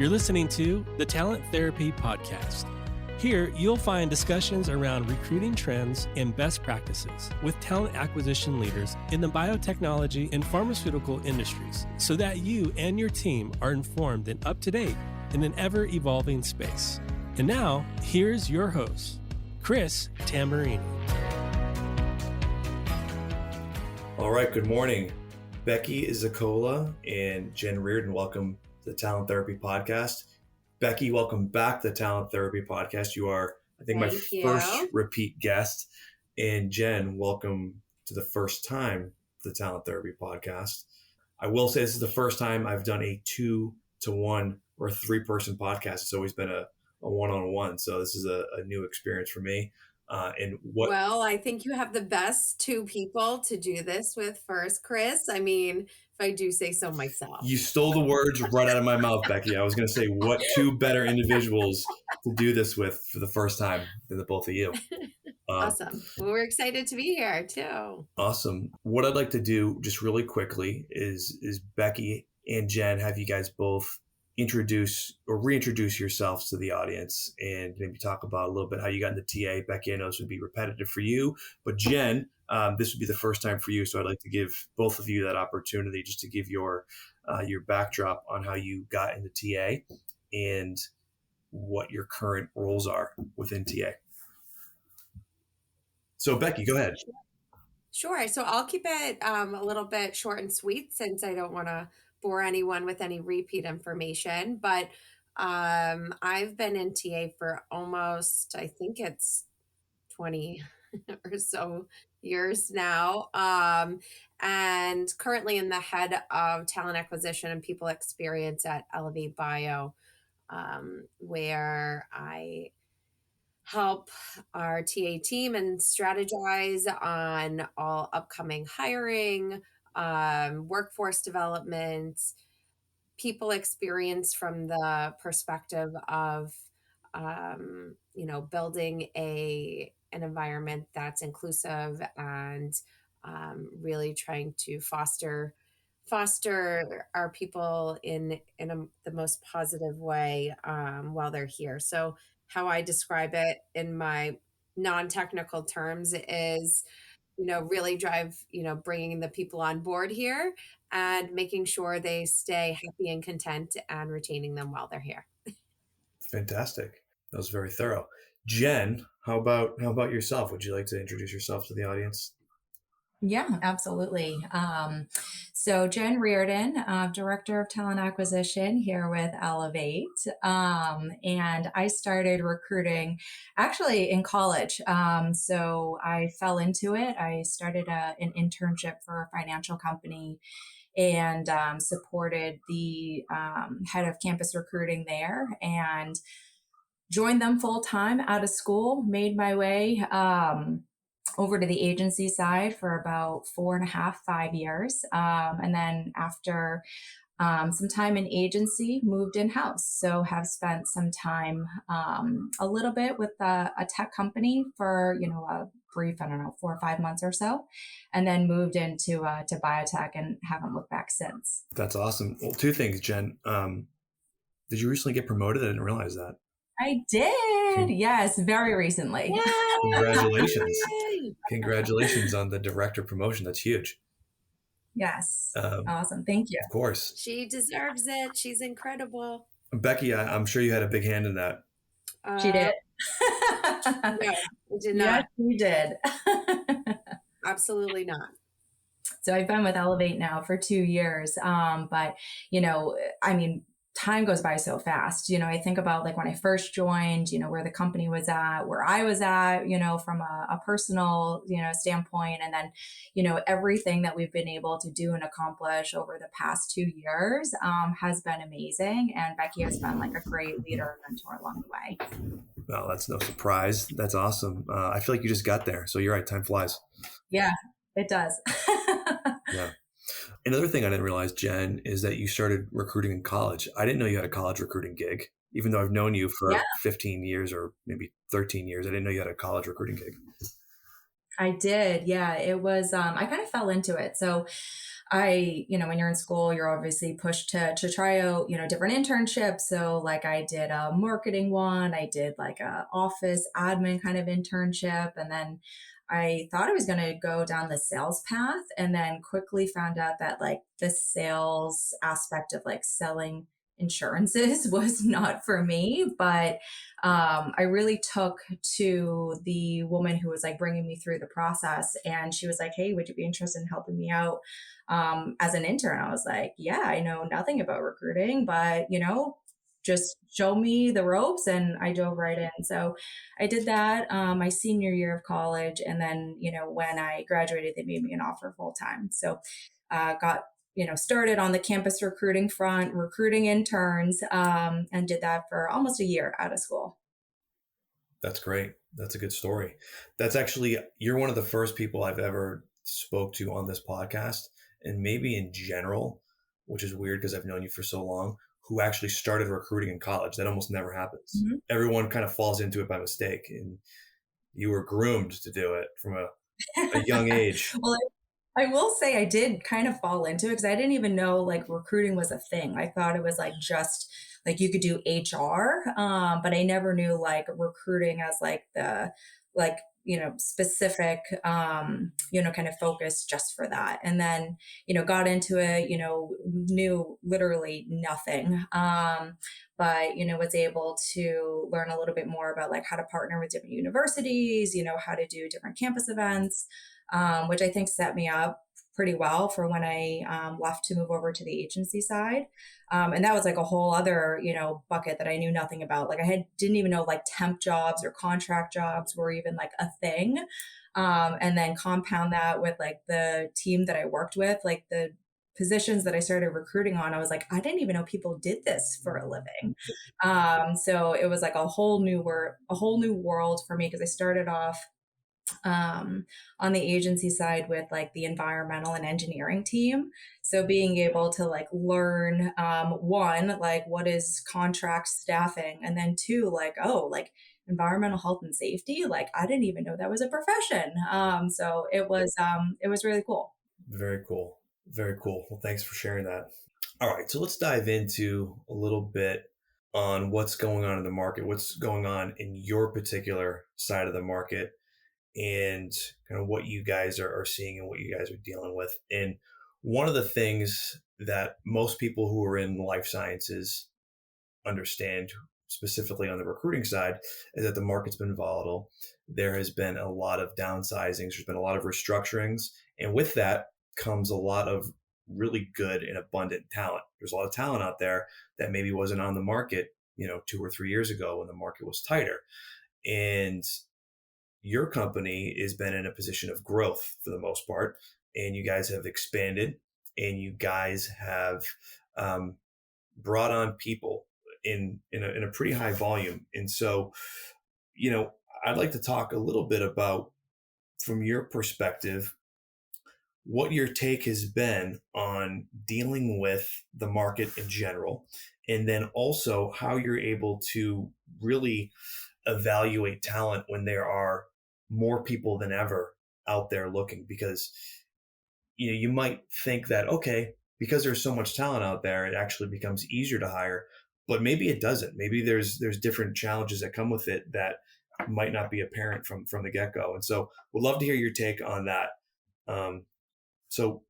You're listening to the Talent Therapy Podcast. Here, you'll find discussions around recruiting trends and best practices with talent acquisition leaders in the biotechnology and pharmaceutical industries so that you and your team are informed and up to date in an ever-evolving space. And now, here's your host, Chris Tamburini. All right, good morning. Becky Zoccola and Jen Readon, welcome to the Talent Therapy Podcast. Becky, welcome back to the Talent Therapy Podcast. You are, I think, Thank my you. first repeat guest. And Jen, welcome to the first time to the Talent Therapy Podcast. I will say this is the first time I've done a 2-to-1 or a 3-person podcast. It's always been a one-on-one. So this is a new experience for me. Well, I think you have the best two people to do this with first, Chris. I mean, if I do say so myself. You stole the words right out of my mouth, Becky. I was going to say, what two better individuals to do this with for the first time than the both of you? Awesome. Well, we're excited to be here too. Awesome. What I'd like to do just really quickly is Becky and Jen, have you guys both introduce or reintroduce yourselves to the audience and maybe talk about a little bit how you got into TA. Becky, I know this would be repetitive for you, but Jen, this would be the first time for you. So I'd like to give both of you that opportunity just to give your backdrop on how you got into TA and what your current roles are within TA. So Becky, go ahead. Sure. So I'll keep it a little bit short and sweet since I don't want to bore anyone with any repeat information, but I've been in TA for almost, I think it's 20 or so years now, and currently in the head of talent acquisition and people experience at Elevate Bio, where I help our TA team and strategize on all upcoming hiring, workforce development, people experience from the perspective of, building an environment that's inclusive and really trying to foster our people in the most positive way while they're here. So how I describe it in my non-technical terms is, really drive, bringing the people on board here and making sure they stay happy and content and retaining them while they're here. Fantastic. That was very thorough. Jen, how about yourself? Would you like to introduce yourself to the audience? Yeah, absolutely. So Jen Readon, Director of Talent Acquisition here with Elevate. And I started recruiting actually in college. So I fell into it. I started an internship for a financial company and supported the head of campus recruiting there and joined them full time out of school, made my way over to the agency side for about 4.5-5 years. And then after some time in agency, moved in-house. So have spent some time a little bit with a tech company for, a brief, 4 or 5 months or so, and then moved into to biotech and haven't looked back since. That's awesome. Well, 2 things, Jen. Did you recently get promoted? I didn't realize that. I did. Yes, very recently. Yay! Congratulations. Congratulations on the director promotion. That's huge. Yes. Awesome. Thank you. Of course. She deserves it. She's incredible. Becky, I'm sure you had a big hand in that. She did. No, I did Yes, not. she did. Absolutely not. So I've been with Elevate now for 2 years. But, time goes by so fast. I think about like when I first joined, where the company was at, where I was at, from a personal, standpoint. And then, everything that we've been able to do and accomplish over the past 2 years has been amazing. And Becky has been like a great leader and mentor along the way. Well, that's no surprise. That's awesome. I feel like you just got there. So you're right. Time flies. Yeah, it does. Yeah. Another thing I didn't realize, Jen, is that you started recruiting in college. I didn't know you had a college recruiting gig, even though I've known you for 15 years or maybe 13 years. I didn't know you had a college recruiting gig. I did. Yeah, it was, I kind of fell into it. So when you're in school, you're obviously pushed to try out, different internships. So like I did a marketing one, I did like a office admin kind of internship. And then I thought I was going to go down the sales path, and then quickly found out that like the sales aspect of like selling insurances was not for me. But I really took to the woman who was like bringing me through the process, and she was like, "Hey, would you be interested in helping me out as an intern?" I was like, "Yeah, I know nothing about recruiting, but just show me the ropes." And I dove right in. So I did that my senior year of college. And then, when I graduated, they made me an offer full time. So got, started on the campus recruiting front, recruiting interns, and did that for almost a year out of school. That's great. That's a good story. That's actually, you're one of the first people I've ever spoke to on this podcast, and maybe in general, which is weird because I've known you for so long, who actually started recruiting in college. That almost never happens. Mm-hmm. Everyone kind of falls into it by mistake, and you were groomed to do it from a young age. Well, I will say I did kind of fall into it because I didn't even know like recruiting was a thing. I thought it was like just like you could do HR, but I never knew like recruiting as like the like specific kind of focus just for that. And then got into it, knew literally nothing, but was able to learn a little bit more about like how to partner with different universities, how to do different campus events, which I think set me up pretty well for when I left to move over to the agency side. And that was like a whole other, bucket that I knew nothing about. Like didn't even know like temp jobs or contract jobs were even like a thing. And then compound that with like the team that I worked with, like the positions that I started recruiting on, I was like, I didn't even know people did this for a living. So it was like a whole new world for me, because I started off on the agency side with like the environmental and engineering team. So being able to like learn, one, like what is contract staffing, and then two, like, oh, like environmental health and safety. Like I didn't even know that was a profession. So it was really cool. Very cool. Very cool. Well, thanks for sharing that. All right. So let's dive into a little bit on what's going on in the market, what's going on in your particular side of the market, and kind of what you guys are seeing and what you guys are dealing with. And one of the things that most people who are in life sciences understand, specifically on the recruiting side, is that the market's been volatile. There has been a lot of downsizings. There's been a lot of restructurings. And with that comes a lot of really good and abundant talent. There's a lot of talent out there that maybe wasn't on the market, 2 or 3 years ago when the market was tighter. And your company has been in a position of growth for the most part, and you guys have expanded, and you guys have brought on people in a pretty high volume. And so, I'd like to talk a little bit about, from your perspective, what your take has been on dealing with the market in general, and then also how you're able to really evaluate talent when there are more people than ever out there looking. Because you might think that, okay, because there's so much talent out there, it actually becomes easier to hire, but maybe it doesn't. Maybe there's different challenges that come with it that might not be apparent from the get-go. And so we'd love to hear your take on that. So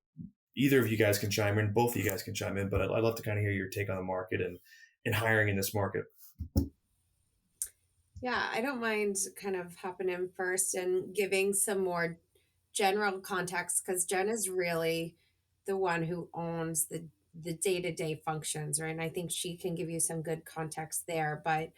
either of you guys can chime in, both of you guys can chime in, but I'd love to kind of hear your take on the market and hiring in this market. Yeah, I don't mind kind of hopping in first and giving some more general context, because Jen is really the one who owns the day-to-day functions, right? And I think she can give you some good context there. But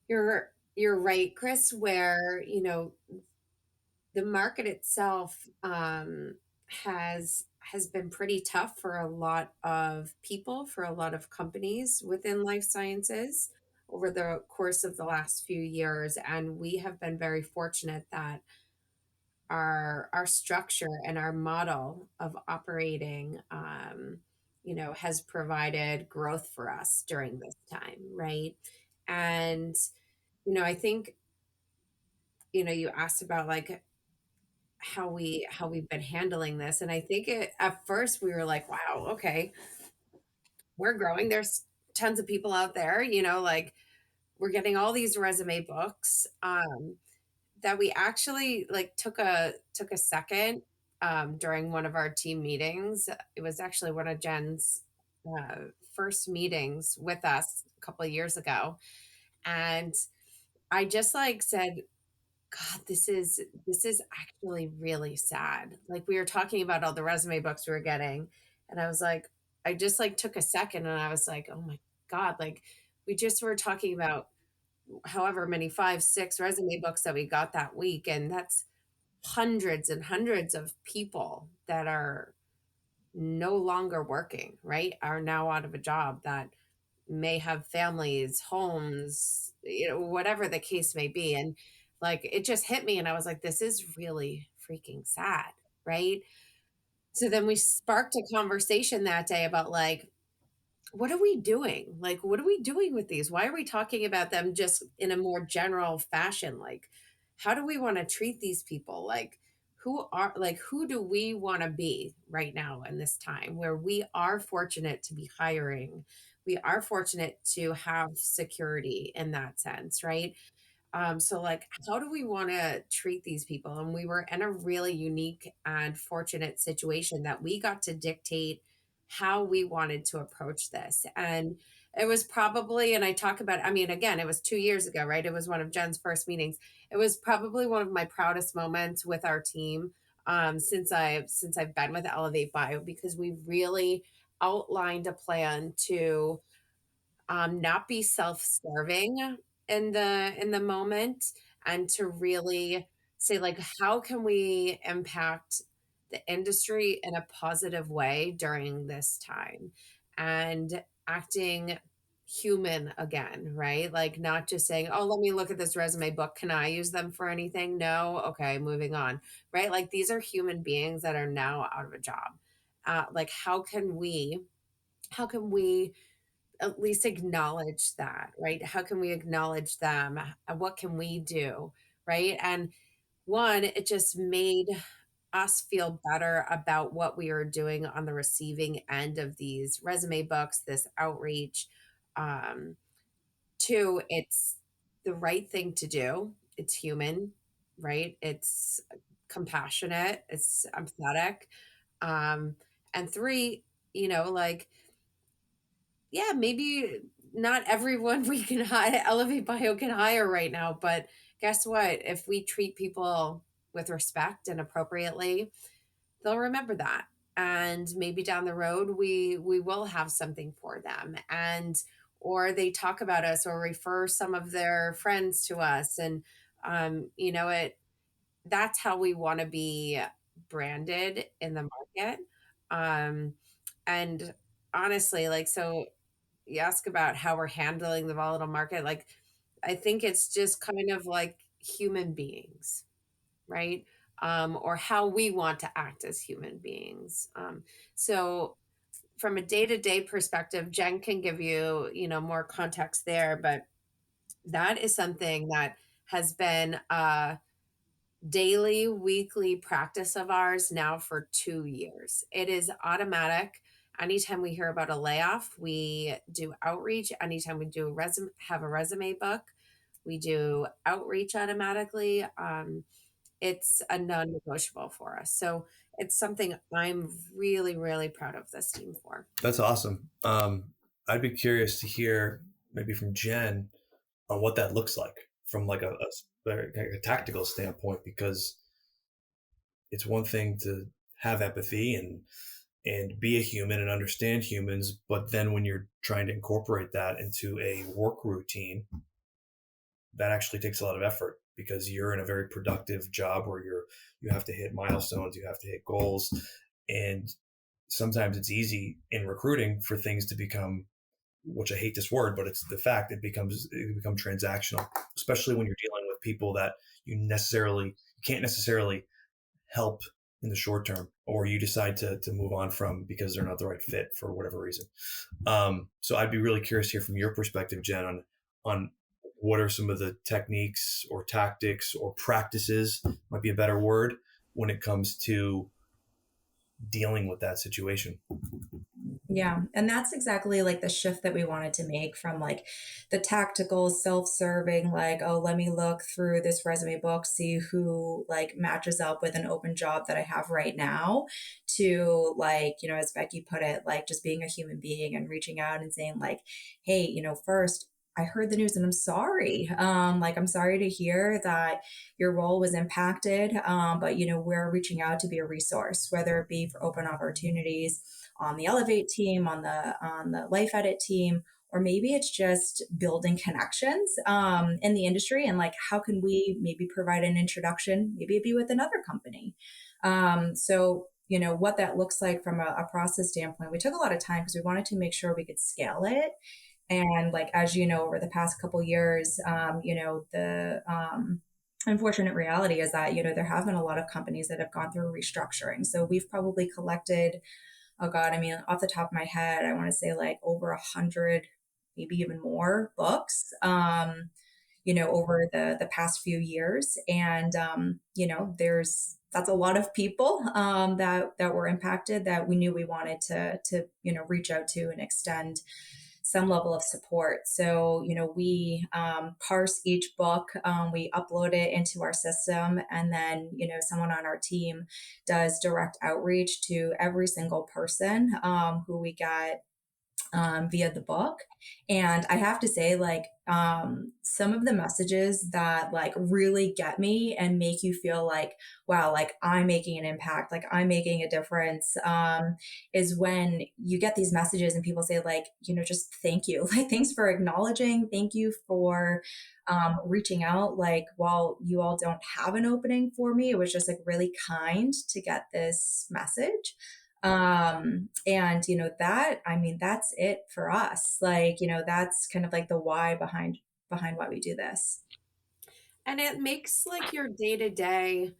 you're right, Chris, where the market itself has been pretty tough for a lot of people, for a lot of companies within life sciences over the course of the last few years. And we have been very fortunate that our structure and our model of operating has provided growth for us during this time, right? And I think you asked about like we've been handling this. And I think at first we were like, wow, okay, we're growing. There's tons of people out there, like we're getting all these resume books. That we actually like took a second during one of our team meetings. It was actually one of Jen's first meetings with us a couple of years ago, and I just like said, God, this is actually really sad. Like we were talking about all the resume books we were getting, and I was like, I just like took a second, and I was like, oh my God, like we just were talking about however many 5 6 resume books that we got that week, and that's hundreds and hundreds of people that are no longer working, right? Are now out of a job, that may have families, homes, whatever the case may be. And like it just hit me, and I was like, this is really freaking sad, right? So then we sparked a conversation that day about like, what are we doing? Like, what are we doing with these? Why are we talking about them just in a more general fashion? Like, how do we want to treat these people? Like, who do we want to be right now in this time where we are fortunate to be hiring? We are fortunate to have security in that sense, right? So like, how do we want to treat these people? And we were in a really unique and fortunate situation that we got to dictate how we wanted to approach this. And it was probably, and I talk about, I mean, again, it was 2 years ago, right? It was one of Jen's first meetings. It was probably one of my proudest moments with our team since I've been with Elevate Bio, because we really outlined a plan to not be self-serving in the moment, and to really say like, how can we impact the industry in a positive way during this time, and acting human again, right? Like not just saying, oh, let me look at this resume book, can I use them for anything? No. Okay, moving on. Right, like these are human beings that are now out of a job. Like how can we at least acknowledge that, right? How can we acknowledge them? What can we do, right? And one, it just made us feel better about what we are doing on the receiving end of these resume books, this outreach. Um, Two, it's the right thing to do. It's human, right? It's compassionate, it's empathetic. Um, and three, like, yeah, maybe not everyone we can hire, Elevate Bio can hire right now, but guess what? If we treat people with respect and appropriately, they'll remember that. And maybe down the road we will have something for them. And or they talk about us or refer some of their friends to us. And it that's how we want to be branded in the market. Um and honestly, like, so you ask about how we're handling the volatile market, like I think it's just kind of like human beings, right? Or how we want to act as human beings. So from a day-to-day perspective, Jen can give you, more context there, but that is something that has been a daily, weekly practice of ours now for 2 years. It is automatic. Anytime we hear about a layoff, we do outreach. Anytime we do have a resume book, we do outreach automatically. It's a non-negotiable for us. So it's something I'm really, really proud of this team for. That's awesome. I'd be curious to hear maybe from Jen on what that looks like from like a tactical standpoint, because it's one thing to have empathy and be a human and understand humans, but then when you're trying to incorporate that into a work routine, that actually takes a lot of effort, because you're in a very productive job where you have to hit milestones, you have to hit goals, and sometimes it's easy in recruiting for things to become, which I hate this word, but it's the fact, it become transactional, especially when you're dealing with people that you can't necessarily help in the short term, or you decide to move on from because they're not the right fit for whatever reason. So I'd be really curious to hear from your perspective, Jen, on what are some of the techniques or tactics or practices, might be a better word, when it comes to dealing with that situation. Yeah. And that's exactly like the shift that we wanted to make from like the tactical self-serving, like, oh, let me look through this resume book, see who like matches up with an open job that I have right now, to like, as Becky put it, like just being a human being and reaching out and saying like, hey, first, I heard the news and I'm sorry. Like, I'm sorry to hear that your role was impacted. But we're reaching out to be a resource, whether it be for open opportunities on the Elevate team, on the Life Edit team, or maybe it's just building connections in the industry, and like how can we maybe provide an introduction, maybe it be with another company. So what that looks like from a process standpoint, we took a lot of time because we wanted to make sure we could scale it. And like, as over the past couple years, the unfortunate reality is that, there have been a lot of companies that have gone through restructuring. So we've probably collected, oh God, I mean, off the top of my head, I want to say like over 100, maybe even more books, over the past few years. And, that's a lot of people that were impacted, that we knew we wanted to reach out to and extend some level of support. So, we parse each book, we upload it into our system, and then, someone on our team does direct outreach to every single person who we get via the book. And I have to say, like, some of the messages that like really get me and make you feel like, wow, like I'm making an impact, like I'm making a difference, is when you get these messages and people say like, just thank you, like, thanks for acknowledging, thank you for reaching out. Like, while you all don't have an opening for me, it was just like really kind to get this message. And that, I mean, that's it for us. Like, that's kind of like the why behind why we do this. And it makes like your day-to-day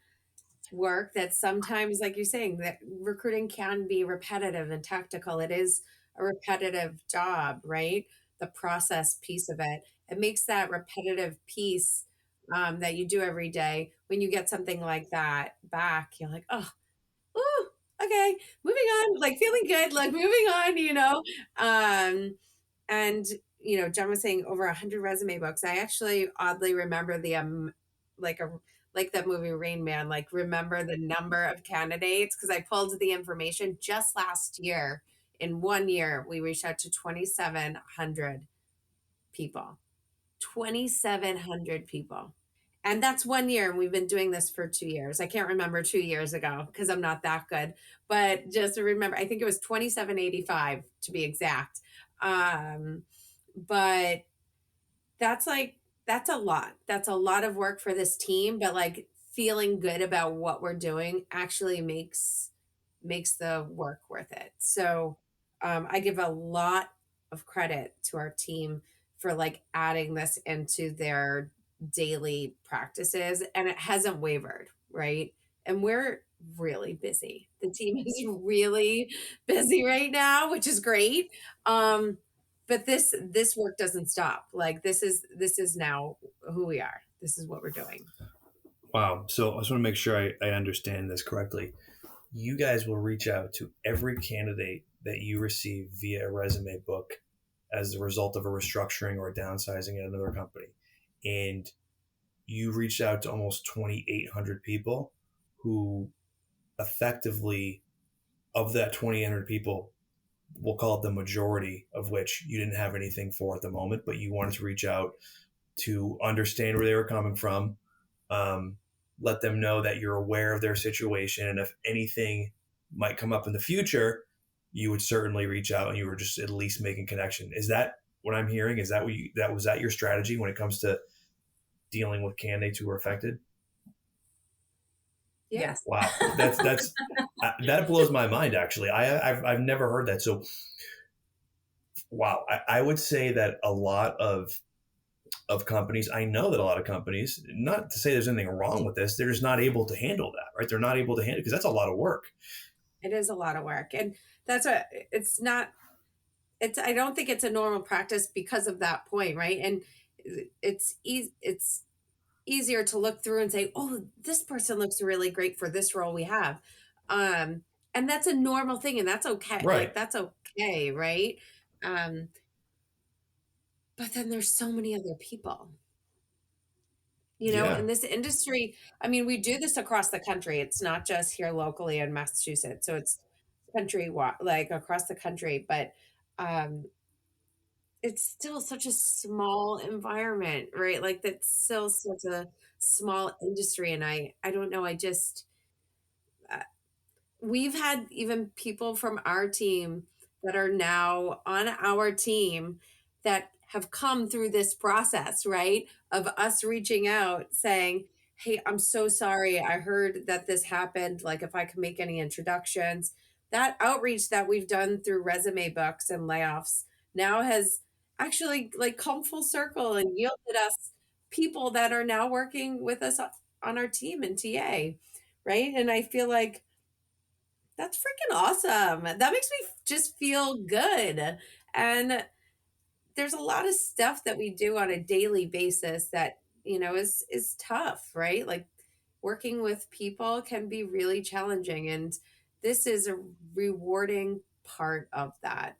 work that sometimes, like you're saying, that recruiting can be repetitive and tactical. It is a repetitive job, right? The process piece of it. It makes that repetitive piece that you do every day. When you get something like that back, you're like, oh, ooh, okay, moving on, like feeling good, like moving on, and Jen was saying over 100 resume books. I actually oddly remember the like a like that movie Rain Man, like remember the number of candidates, because I pulled the information just last year. In 1 year, we reached out to 2,700 people. 2,700 people. And that's 1 year. And we've been doing this for 2 years. I can't remember 2 years ago because I'm not that good. But just to remember, I think it was 2,785 to be exact. But that's a lot. That's a lot of work for this team. But like feeling good about what we're doing actually makes the work worth it. So I give a lot of credit to our team for like adding this into their daily practices, and it hasn't wavered, right? And we're really busy. The team is really busy right now, which is great. But this work doesn't stop. Like this is now who we are. This is what we're doing. Wow. So I just want to make sure I understand this correctly. You guys will reach out to every candidate that you receive via a resume book as a result of a restructuring or a downsizing at another company. And you reached out to almost 2,800 people who effectively, of that 2,800 people, we'll call it the majority of which you didn't have anything for at the moment, but you wanted to reach out to understand where they were coming from, let them know that you're aware of their situation, and if anything might come up in the future, you would certainly reach out, and you were just at least making connection. Is that what I'm hearing? Is that was that your strategy when it comes to dealing with candidates who were affected? Yes. Wow, that's that blows my mind. Actually, I've never heard that. So, wow, I would say that a lot of companies, I know that a lot of companies, not to say there's anything wrong with this, they're just not able to handle that, right? They're not able to handle, because that's a lot of work. It is a lot of work, and that's I don't think it's a normal practice because of that point, right? And it's easy, it's easier to look through and say, oh, this person looks really great for this role we have. Um, and that's a normal thing, and that's okay. Right. Like, that's okay, right? Um, but then there's so many other people, Yeah. in this industry. I mean, we do this across the country. It's not just here locally in Massachusetts. So it's country, like across the country, but um, it's still such a small environment, right? Like that's still such a small industry. And I don't know. Uh, we've had even people from our team that are now on our team that have come through this process, right? Of us reaching out saying, hey, I'm so sorry. I heard that this happened. Like, if I can make any introductions. That outreach that we've done through resume books and layoffs now has actually like come full circle and yielded us people that are now working with us on our team in TA, right? And I feel like that's freaking awesome. That makes me just feel good. And there's a lot of stuff that we do on a daily basis that, is tough, right? Like working with people can be really challenging, and this is a rewarding part of that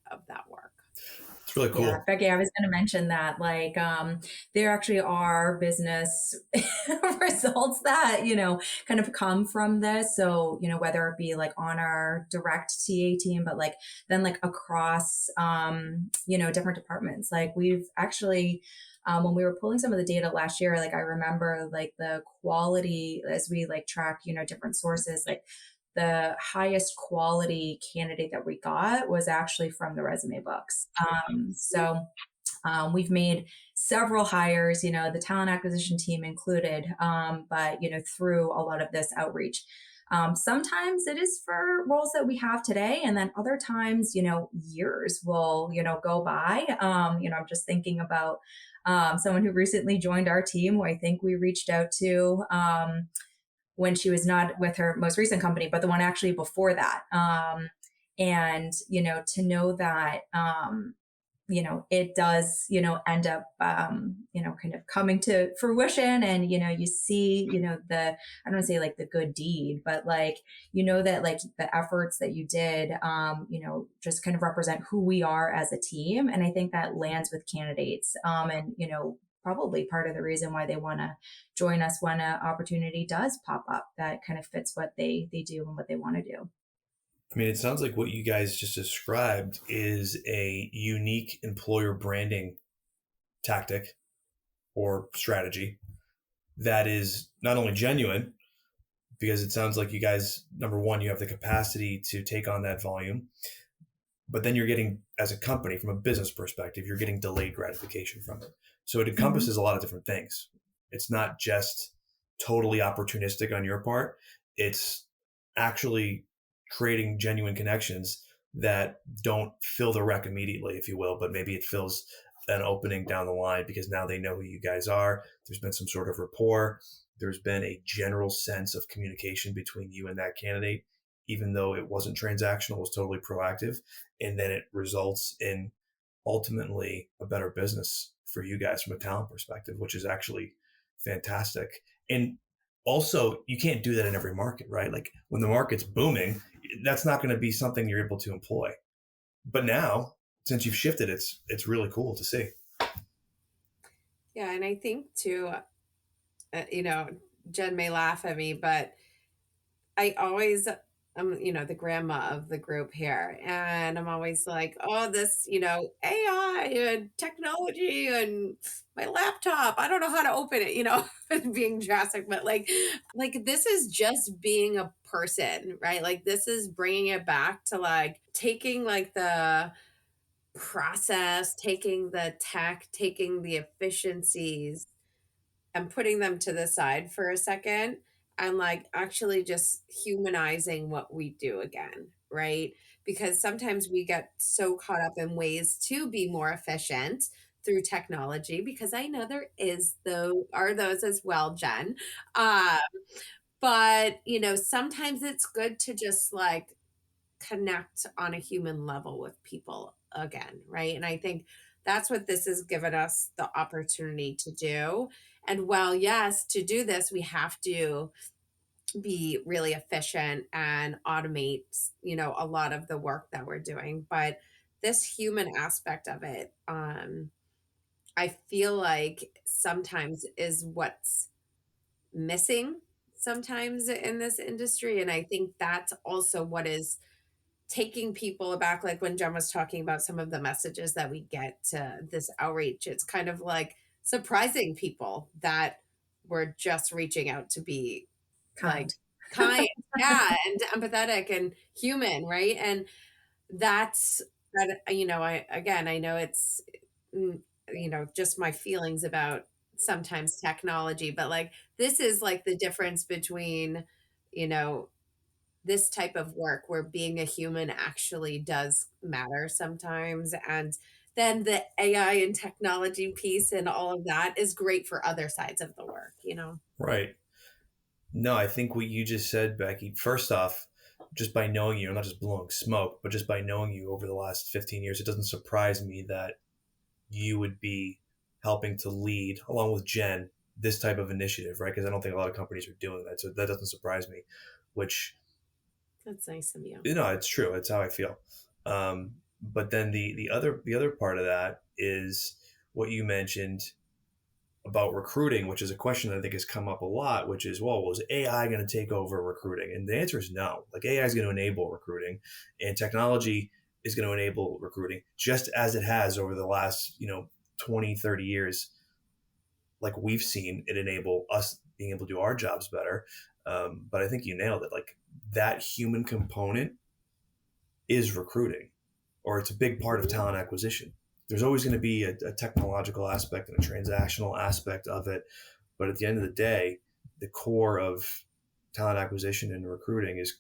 work. It's really Yeah, cool. Becky, I was going to mention that, like, there actually are business results that, kind of come from this. So, whether it be like on our direct TA team, but like then like across, different departments. Like we've actually, when we were pulling some of the data last year, like I remember like the quality as we like track, different sources, like the highest quality candidate that we got was actually from the resume books. We've made several hires, the talent acquisition team included, but through a lot of this outreach. Sometimes it is for roles that we have today, and then other times, years will, go by. I'm just thinking about someone who recently joined our team, who I think we reached out to. When she was not with her most recent company, but the one actually before that. And, to know that, it does, end up, kind of coming to fruition. And, you see, I don't want to say like the good deed, but like, that like the efforts that you did, just kind of represent who we are as a team. And I think that lands with candidates. And, probably part of the reason why they want to join us when an opportunity does pop up that kind of fits what they do and what they want to do. I mean, it sounds like what you guys just described is a unique employer branding tactic or strategy that is not only genuine, because it sounds like you guys, number one, you have the capacity to take on that volume, but then you're getting, as a company, from a business perspective, you're getting delayed gratification from it. So it encompasses a lot of different things. It's not just totally opportunistic on your part. It's actually creating genuine connections that don't fill the wreck immediately, if you will, but maybe it fills an opening down the line because now they know who you guys are. There's been some sort of rapport. There's been a general sense of communication between you and that candidate, even though it wasn't transactional, it was totally proactive. And then it results in ultimately a better business for you guys from a talent perspective, which is actually fantastic. And also, you can't do that in every market, right? Like when the market's booming, that's not going to be something you're able to employ. But now, since you've shifted, it's really cool to see. Yeah, and I think too, Jen may laugh at me, but I always the grandma of the group here. And I'm always like, oh, this, AI and technology and my laptop. I don't know how to open it, being drastic, but like this is just being a person, right? Like this is bringing it back to like taking like the process, taking the tech, taking the efficiencies and putting them to the side for a second and like actually just humanizing what we do again, right? Because sometimes we get so caught up in ways to be more efficient through technology, because I know there is though are those as well, Jen. Uh, but sometimes it's good to just like connect on a human level with people again, right? And I think that's what this has given us the opportunity to do. And while, yes, to do this, we have to be really efficient and automate, a lot of the work that we're doing. But this human aspect of it, I feel like sometimes is what's missing sometimes in this industry. And I think that's also what is taking people aback. Like when Jen was talking about some of the messages that we get to this outreach, it's kind of like surprising people that we're just reaching out to be like kind, yeah, and empathetic and human, right? And that's that, I know it's, just my feelings about sometimes technology, but like this is like the difference between, you know, this type of work where being a human actually does matter sometimes. And then the AI and technology piece and all of that is great for other sides of the work. Right. No, I think what you just said, Becky, first off, just by knowing you, I'm not just blowing smoke, but just by knowing you over the last 15 years, it doesn't surprise me that you would be helping to lead, along with Jen, this type of initiative, right? Because I don't think a lot of companies are doing that. So that doesn't surprise me, which, That's nice of you. it's true. It's how I feel. But then the other part of that is what you mentioned about recruiting, which is a question that I think has come up a lot, which is, well, was AI going to take over recruiting? And the answer is no. Like AI is going to enable recruiting, and technology is going to enable recruiting just as it has over the last, 20, 30 years. Like we've seen it enable us being able to do our jobs better. But I think you nailed it. Like that human component is recruiting, or it's a big part of talent acquisition. There's always going to be a technological aspect and a transactional aspect of it. But at the end of the day, the core of talent acquisition and recruiting is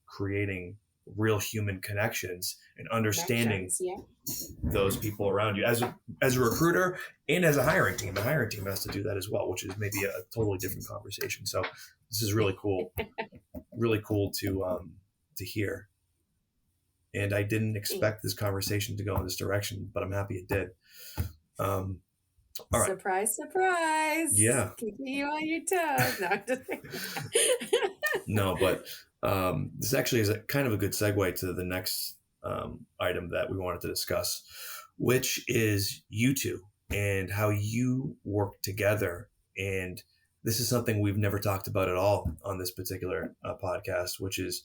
creating real human connections and understanding those people around you as a recruiter and as a hiring team. The hiring team has to do that as well, which is maybe a totally different conversation. So this is really cool, really cool to hear. And I didn't expect this conversation to go in this direction, but I'm happy it did. All right. Surprise, surprise. Yeah. Keeping you on your toes. No, I'm just No, but this actually is a kind of a good segue to the next item that we wanted to discuss, which is you two and how you work together. And this is something we've never talked about at all on this particular podcast, which is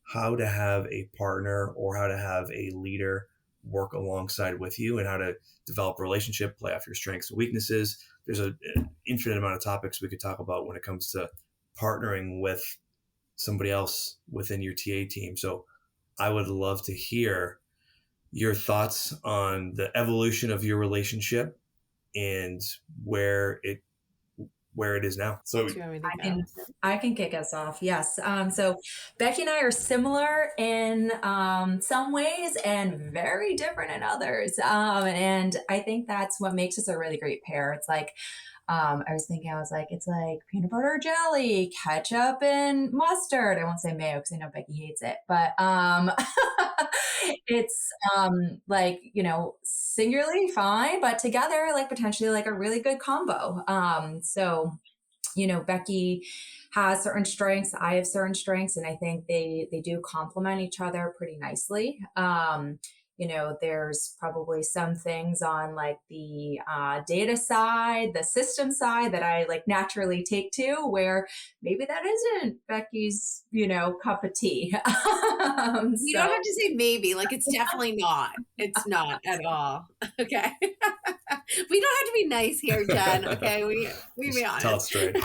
how to have a partner or how to have a leader work alongside with you and how to develop a relationship, play off your strengths and weaknesses. There's an infinite amount of topics we could talk about when it comes to partnering with somebody else within your TA team. So I would love to hear your thoughts on the evolution of your relationship and where it is now. So I can kick us off. Yes. So Becky and I are similar in some ways and very different in others. And I think that's what makes us a really great pair. It's like, I was like, it's like peanut butter jelly, ketchup, and mustard. I won't say mayo because I know Becky hates it, but it's like, singularly fine, but together, like potentially like a really good combo. So, Becky has certain strengths, I have certain strengths, and I think they do complement each other pretty nicely. There's probably some things on like the data side, the system side that I like naturally take to where maybe that isn't Becky's, cup of tea. You don't have to say maybe, like it's definitely not. It's not at all. Okay. We don't have to be nice here, Jen. Okay. We be honest. Tell it straight.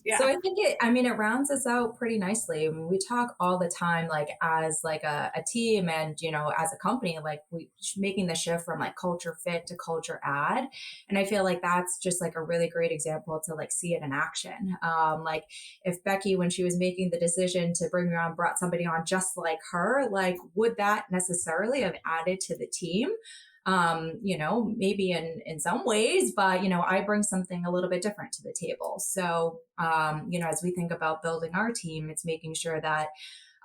Yeah. So I think it rounds us out pretty nicely. I mean, we talk all the time, like as like a team and, as a company, like we making the shift from like culture fit to culture add. And I feel like that's just like a really great example to like see it in action. Like if Becky, when she was making the decision to bring me on, brought somebody on just like her, like would that necessarily have added to the team? Maybe in some ways, but, I bring something a little bit different to the table. So, as we think about building our team, it's making sure that,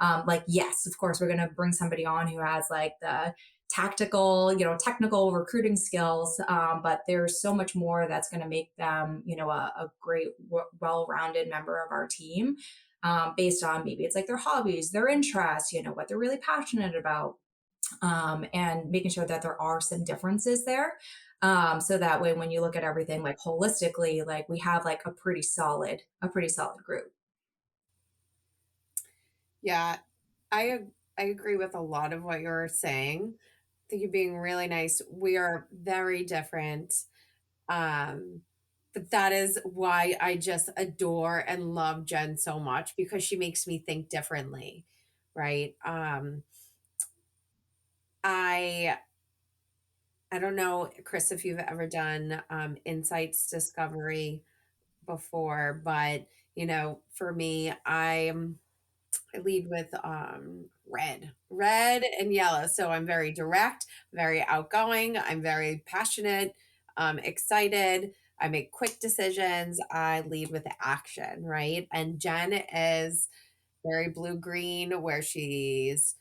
Like, yes, of course, we're going to bring somebody on who has like the tactical, technical recruiting skills. But there's so much more that's going to make them, a great, well-rounded member of our team, based on maybe it's like their hobbies, their interests, what they're really passionate about, and making sure that there are some differences there. So that way, when you look at everything like holistically, like we have like a pretty solid group. Yeah, I agree with a lot of what you're saying. I think you're being really nice. We are very different. Um, but that is why I just adore and love Jen so much, because she makes me think differently, right? I I don't know, Chris, if you've ever done insights discovery before, but for me, I lead with red and yellow. So I'm very direct, very outgoing, I'm very passionate, excited. I make quick decisions. I lead with action, right? And Jen is very blue green, where she's,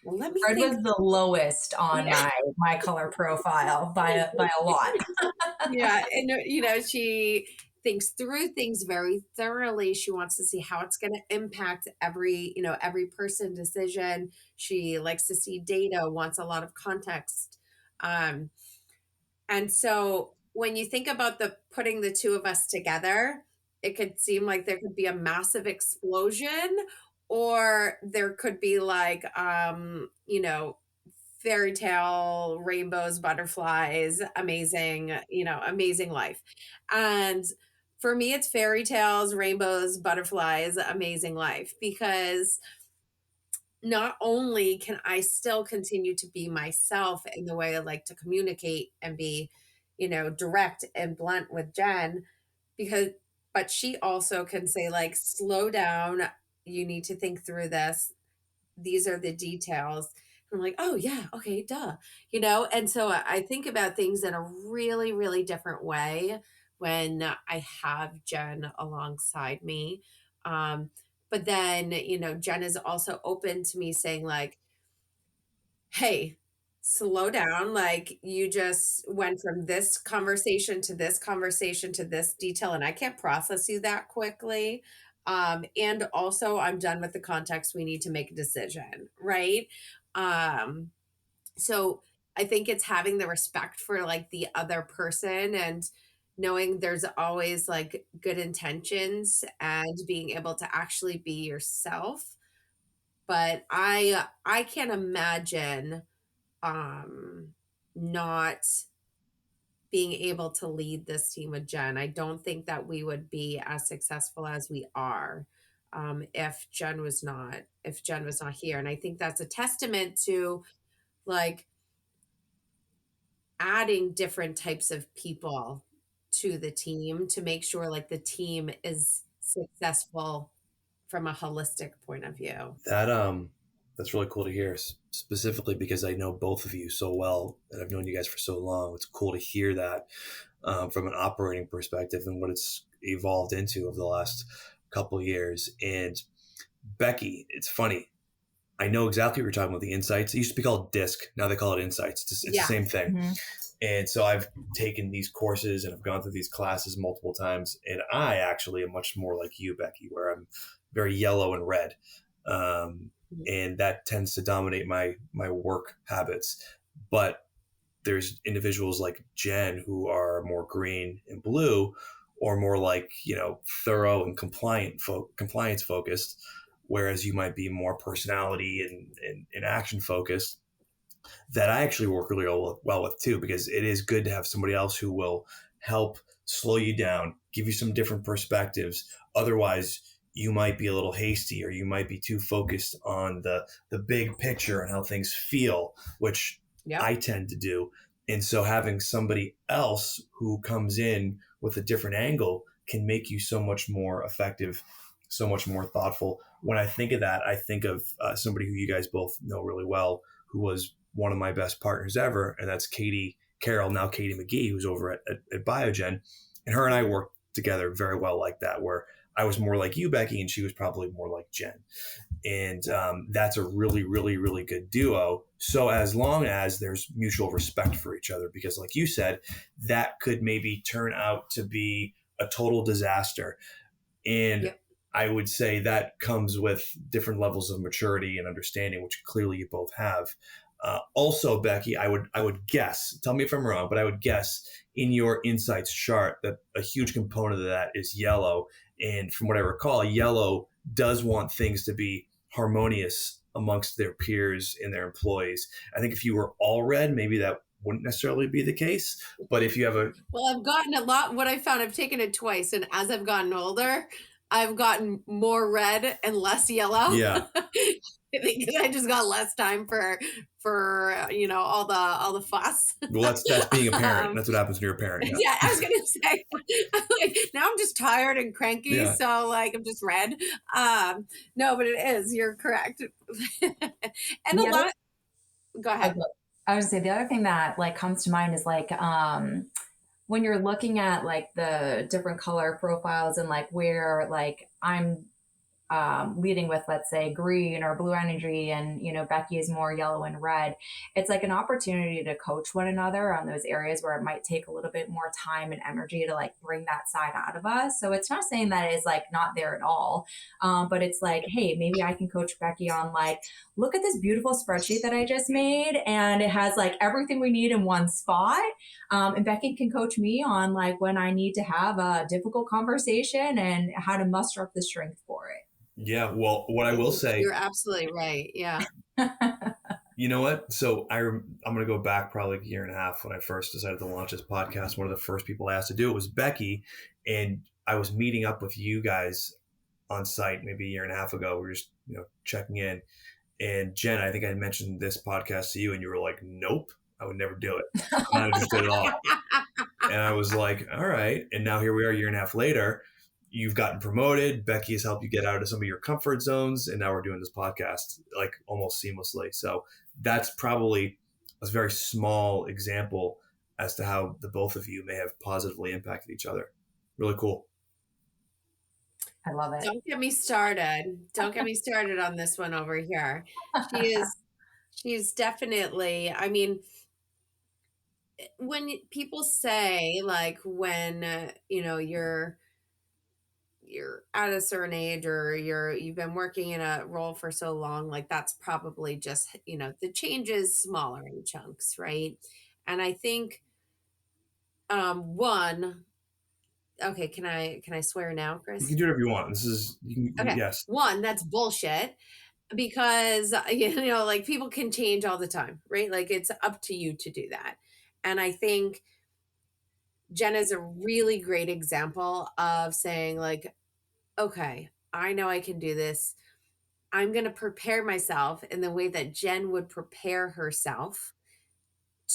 well, let me Red think. was the lowest on Yeah. my color profile by a lot. Yeah, and she thinks through things very thoroughly. She wants to see how it's going to impact every person decision. She likes to see data, wants a lot of context. Um, and so when you think about the putting the two of us together, it could seem like there could be a massive explosion, or there could be like fairy tale, rainbows, butterflies, amazing, amazing life. And for me, it's fairy tales, rainbows, butterflies, amazing life, because not only can I still continue to be myself in the way I like to communicate and be, direct and blunt with Jen, because, but she also can say, like, slow down. You need to think through this. These are the details. And I'm like, oh yeah, okay, duh. And so I think about things in a really, really different way when I have Jen alongside me. Um, but then, Jen is also open to me saying, like, hey, slow down. Like, you just went from this conversation to this conversation to this detail, and I can't process you that quickly. And also, I'm done with the context. We need to make a decision, right? Um, so I think it's having the respect for like the other person, and knowing there's always like good intentions, and being able to actually be yourself. But I can't imagine um not being able to lead this team with Jen. I don't think that we would be as successful as we are, if Jen was not here. And I think that's a testament to, like, adding different types of people to the team to make sure like the team is successful from a holistic point of view. That's really cool to hear, specifically because I know both of you so well and I've known you guys for so long. It's cool to hear that from an operating perspective and what it's evolved into over the last couple of years. And Becky, it's funny. I know exactly what you're talking about, the insights. It used to be called DISC. Now they call it insights. It's Yeah. the same thing. Mhm. And so I've taken these courses and I've gone through these classes multiple times. And I actually am much more like you, Becky, where I'm very yellow and red. And that tends to dominate my work habits. But there's individuals like Jen who are more green and blue, or more like, thorough and compliance focused, whereas you might be more personality and action focused, that I actually work really well with too, because it is good to have somebody else who will help slow you down, give you some different perspectives. Otherwise, you might be a little hasty, or you might be too focused on the big picture and how things feel, which I tend to do. And so having somebody else who comes in with a different angle can make you so much more effective, so much more thoughtful. When I think of that, I think of somebody who you guys both know really well, who was one of my best partners ever, and that's Katie Carroll, now Katie McGee, who's over at Biogen. And her and I worked together very well like that, where I was more like you, Becky, and she was probably more like Jen. And that's a really, really, really good duo. So as long as there's mutual respect for each other, because like you said, that could maybe turn out to be a total disaster. And Yep. I would say that comes with different levels of maturity and understanding, which clearly you both have. Also, Becky, I would guess, tell me if I'm wrong, but I would guess in your insights chart that a huge component of that is yellow. And from what I recall, yellow does want things to be harmonious amongst their peers and their employees. I think if you were all red, maybe that wouldn't necessarily be the case. But if you have a Well, I've gotten a lot. What I found, I've taken it twice, and as I've gotten older, I've gotten more red and less yellow. Yeah. Because I just got less time for all the fuss. Well, that's being a parent. That's what happens when you're a parent. Yeah. Yeah, I was gonna say, like, now I'm just tired and cranky, Yeah. so like I'm just red. No, but it is. You're correct. And a lot. Go ahead. I would say the other thing that like comes to mind is like when you're looking at like the different color profiles and like where like I'm leading with, let's say, green or blue energy, and Becky is more yellow and red. It's like an opportunity to coach one another on those areas where it might take a little bit more time and energy to like bring that side out of us. So it's not saying that it is like not there at all, but it's like, hey, maybe I can coach Becky on like, look at this beautiful spreadsheet that I just made, and it has like everything we need in one spot. And Becky can coach me on like when I need to have a difficult conversation and how to muster up the strength for it. Yeah. Well, what I will say, You're absolutely right. Yeah. you know what? So I'm going to go back probably a year and a half when I first decided to launch this podcast. One of the first people I asked to do it was Becky. And I was meeting up with you guys on site maybe a year and a half ago. We were just, checking in. And Jen, I think I mentioned this podcast to you and you were like, nope, I would never do it. I'm not interested at all. And I was like, all right. And now here we are a year and a half later. You've gotten promoted. Becky has helped you get out of some of your comfort zones. And now we're doing this podcast like almost seamlessly. So that's probably a very small example as to how the both of you may have positively impacted each other. Really cool. I love it. Don't get me started. Don't get me started on this one over here. She's definitely, I mean, when people say like when, you're at a certain age or you've been working in a role for so long, like that's probably just, the change is smaller in chunks, right? And I think one, okay, can I swear now, Chris? You can do whatever you want. This is, Okay. Yes. One, that's bullshit because like people can change all the time, right? Like it's up to you to do that. And I think Jen is a really great example of saying like, okay, I know I can do this. I'm going to prepare myself in the way that Jen would prepare herself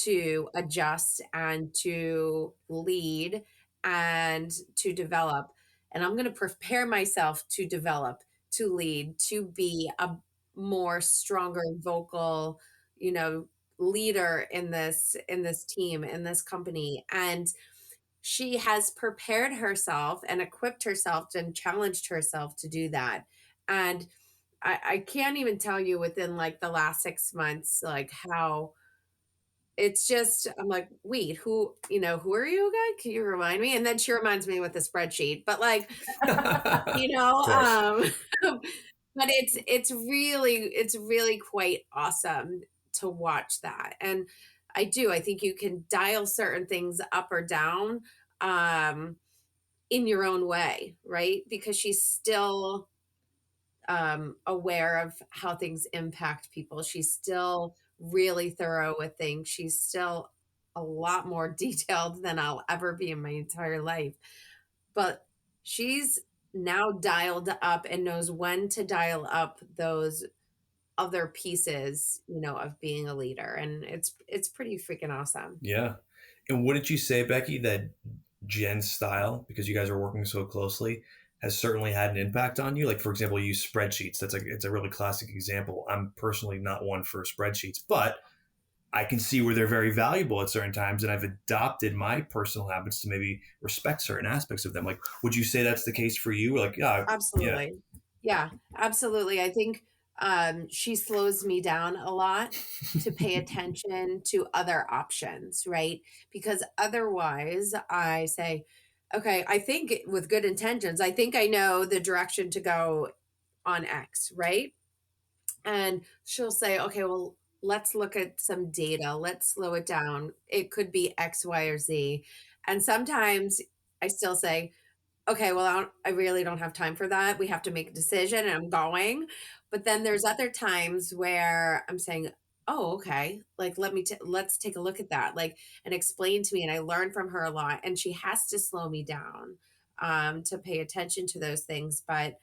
to adjust and to lead and to develop. And I'm going to prepare myself to develop, to lead, to be a more stronger vocal, leader in this team, in this company. And she has prepared herself and equipped herself and challenged herself to do that. And I can't even tell you within like the last 6 months, like how it's just, I'm like, wait, who are you guys? Can you remind me? And then she reminds me with the spreadsheet, but like, but it's really quite awesome to watch that. And I think you can dial certain things up or down in your own way, right? Because she's still aware of how things impact people. She's still really thorough with things. She's still a lot more detailed than I'll ever be in my entire life. But she's now dialed up and knows when to dial up those other pieces, of being a leader. And it's pretty freaking awesome. Yeah. And wouldn't you say, Becky, that Jen's style, because you guys are working so closely, has certainly had an impact on you? Like, for example, you use spreadsheets. It's a really classic example. I'm personally not one for spreadsheets, but I can see where they're very valuable at certain times. And I've adopted my personal habits to maybe respect certain aspects of them. Like, would you say that's the case for you? Like, yeah, absolutely. Yeah, absolutely. I think she slows me down a lot to pay attention to other options, right? Because otherwise I say, okay, I think with good intentions, I think I know the direction to go on X, right? And she'll say, okay, well, let's look at some data. Let's slow it down. It could be X, Y, or Z. And sometimes I still say, okay, well, I really don't have time for that. We have to make a decision and I'm going. But then there's other times where I'm saying, oh, okay, like let's take a look at that, like, and explain to me. And I learn from her a lot. And she has to slow me down to pay attention to those things. But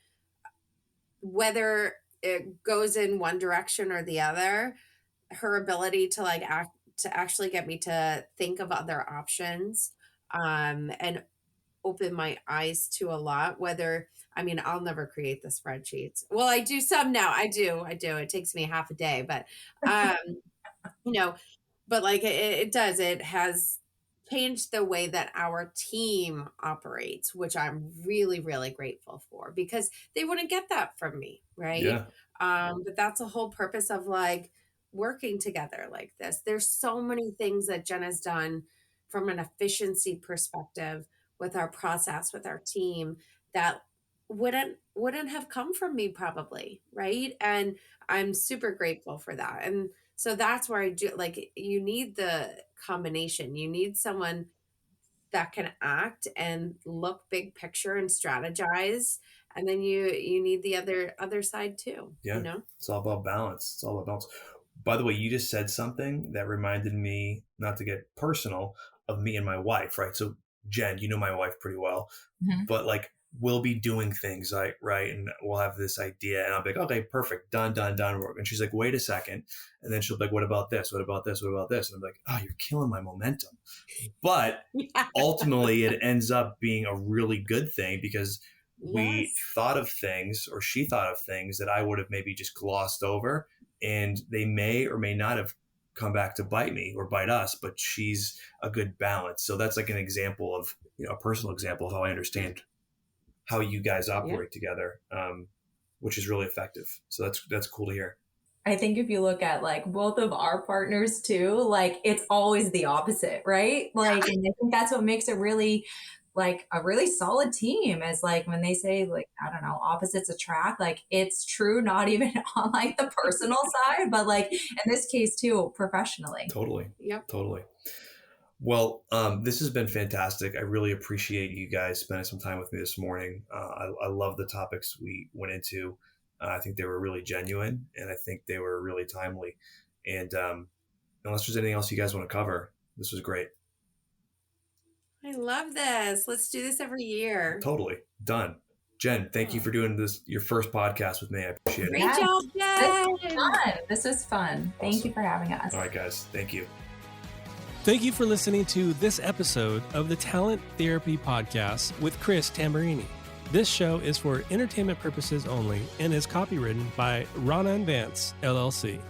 whether it goes in one direction or the other, her ability to to actually get me to think of other options and open my eyes to a lot. Whether, I mean, I'll never create the spreadsheets. Well, I do some now. I do. It takes me half a day, but um, you know, but like it does. It has changed the way that our team operates, which I'm really, really grateful for, because they wouldn't get that from me, right? Yeah. But that's the whole purpose of like working together like this. There's so many things that Jen has done from an efficiency perspective with our process, with our team, that wouldn't have come from me probably, right? And I'm super grateful for that. And so that's where I do, like, you need the combination. You need someone that can act and look big picture and strategize. And then you need the other side too, Yeah. you know? It's all about balance. It's all about balance. By the way, you just said something that reminded me, not to get personal, of me and my wife, right? So Jen, you know my wife pretty well, but like we'll be doing things like, right, and we'll have this idea and I'll be like, okay, perfect, done. And she's like, wait a second. And then she'll be like, what about this? What about this? What about this? And I'm like, oh, you're killing my momentum. But ultimately it ends up being a really good thing, because we Yes. thought of things, or she thought of things that I would have maybe just glossed over, and they may or may not have come back to bite me or bite us, but she's a good balance. So that's like an example of, a personal example of how I understand how you guys operate together, which is really effective. So that's cool to hear. I think if you look at like both of our partners too, like it's always the opposite, right? Like, and I think that's what makes it really like a really solid team, is like when they say like, I don't know, opposites attract, like it's true, not even on like the personal side, but like in this case too, professionally. Totally. Yep. Totally. Well, this has been fantastic. I really appreciate you guys spending some time with me this morning. I love the topics we went into. I think they were really genuine, and I think they were really timely. And unless there's anything else you guys want to cover, this was great. I love this. Let's do this every year. Totally. Done. Jen, thank you for doing this, your first podcast with me. I appreciate it. Great job, Jen. This was fun. Thank you for having us. All right, guys. Thank you. Thank you for listening to this episode of the Talent Therapy Podcast with Chris Tamburini. This show is for entertainment purposes only and is copywritten by Readon Vance, LLC.